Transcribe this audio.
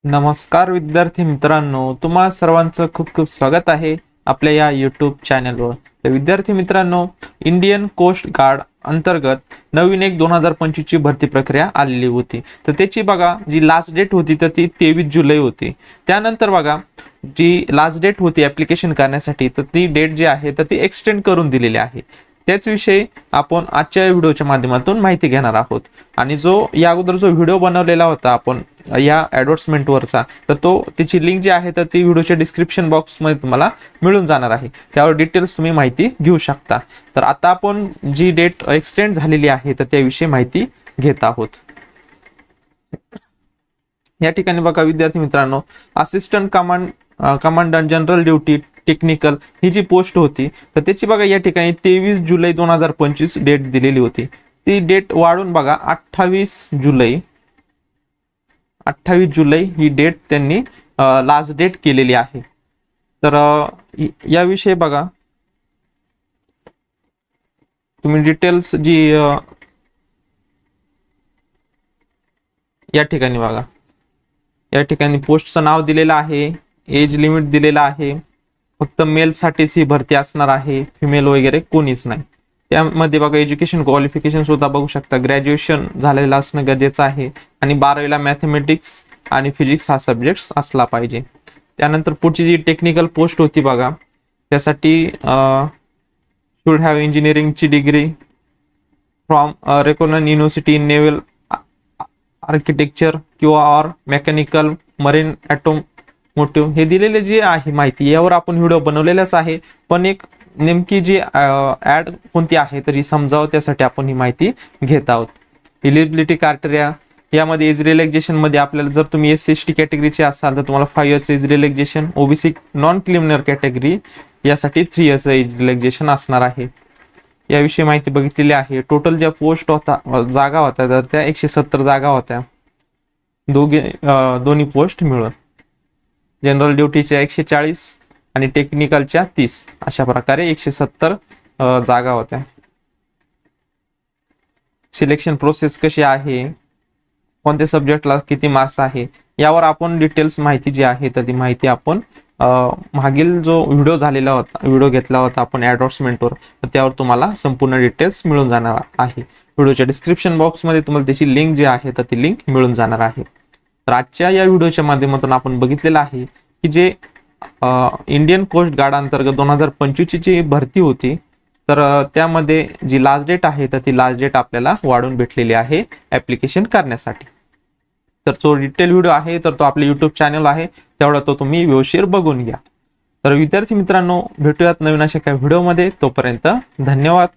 नमस्कार विद्यार्थी मित्रांनो, तुम्हा सर्वांचं खूप खूप स्वागत आहे आपल्या या यूट्यूब चॅनलवर। तर विद्यार्थी मित्रांनो, इंडियन कोस्ट गार्ड अंतर्गत नवीन एक 2025 ची भरती प्रक्रिया आलेली होती। तर त्याची बघा जी लास्ट डेट होती तर ती 23 जुलै होती। त्यानंतर बघा जी लास्ट डेट होती ऍप्लिकेशन करण्यासाठी तर ती डेट जी आहे तर ती एक्सटेंड करून दिलेली आहे। त्याच विषयी आपण आजच्या व्हिडिओच्या माध्यमातून माहिती घेणार आहोत। आणि जो या अगोदर जो व्हिडिओ बनवलेला होता आपण या ॲडव्हर्टाइजमेंट वरचा, तर तो त्याची लिंक जी आहे तर ती व्हिडिओच्या डिस्क्रिप्शन बॉक्स मध्ये तुम्हाला मिळून जाणार आहे। त्यावर डिटेल्स तुम्ही माहिती घेऊ शकता। तर आता आपण जी डेट एक्सटेंड झालेली आहे तर त्याविषयी माहिती घेत आहोत। या ठिकाणी बघा विद्यार्थी मित्रांनो, assistant commandant general duty technical ही जी पोस्ट होती तर त्याची बघा या ठिकाणी 23 जुलै 2025 डेट दिलेली होती। ती डेट वाढून बघा 28 जुलै ही डेट त्यांनी लास्ट डेट केलेली आहे। तर याविषयी बघा तुम्ही डिटेल्स जी या ठिकाणी बघा, या ठिकाणी पोस्टचं नाव दिलेलं आहे, एज लिमिट दिलेला आहे, फक्त मेल साठीच ही भरती असणार आहे, फिमेल वगैरे कोणीच नाही। त्यामध्ये बघा एज्युकेशन क्वालिफिकेशन सुद्धा बघू शकता, ग्रॅज्युएशन झालेलं असणं गरजेचं आहे आणि 12वीला मॅथमॅटिक्स आणि फिजिक्स हा सब्जेक्ट असला पाहिजे। त्यानंतर पुढची जी टेक्निकल पोस्ट होती बघा, त्यासाठी शुड हॅव इंजिनिअरिंगची degree from recognized university in naval architecture किंवा ऑर मेकॅनिकल मरीन ऑटोमोटिव्ह हे दिलेले जे आहे माहिती, यावर आपण व्हिडिओ बनवलेलाच आहे। पण एक नेमकी जी ऍड कोणती आहे तरी समजावं त्यासाठी आपण ही माहिती घेत आहोत। एलिजिबिलिटी क्रायटेरिया यामध्ये एज रिलॅक्सेशन मध्ये आपल्याला जर तुम्ही SC/ST कॅटेगरीचे असाल तर तुम्हाला 5 years age relaxation, OBC non criminal category यासाठी 3 इयर्स एज रिलॅक्सेशन असणार आहे। याविषयी माहिती बघितलेली आहे। टोटल ज्या पोस्ट होता जागा होत्या तर त्या 170 जागा होत्या, दोन्ही पोस्ट मिळून। जनरल ड्युटीच्या 140 आणि टेक्निकलच्या 30 अशा प्रकारे 170 जागा होत्या। सिलेक्शन प्रोसेस कशी आहे, कोणत्या सब्जेक्टला किती मार्क्स आहे, यावर आपण डिटेल्स माहिती जी आहे तर ती माहिती आपण मागील जो व्हिडिओ घेतला होता आपण ॲडव्हर्टाइजमेंटवर, तर त्यावर तुम्हाला संपूर्ण डिटेल्स मिळून जाणार आहे। व्हिडिओच्या डिस्क्रिप्शन बॉक्समध्ये तुम्हाला त्याची लिंक जी आहे तर ती लिंक मिळून जाणार आहे। तर आजच्या या व्हिडिओच्या माध्यमातून आपण बघितलेलं आहे की जे इंडियन कोस्ट गार्ड अंतर्गत 2025 ची भरती होती तर त्यामध्ये जी लास्ट डेट आहे तर ती लास्ट डेट आपल्याला वाढून भेटलेली आहे ऍप्लिकेशन करण्यासाठी। तर जो डिटेल व्हिडिओ आहे तर तो आपल्या यूट्यूब चॅनल आहे, तेवढा तो तुम्ही व्यवस्थित बघून घ्या। तर विद्यार्थी मित्रांनो, भेटूयात नवीन अशा काही व्हिडिओमध्ये, तोपर्यंत धन्यवाद।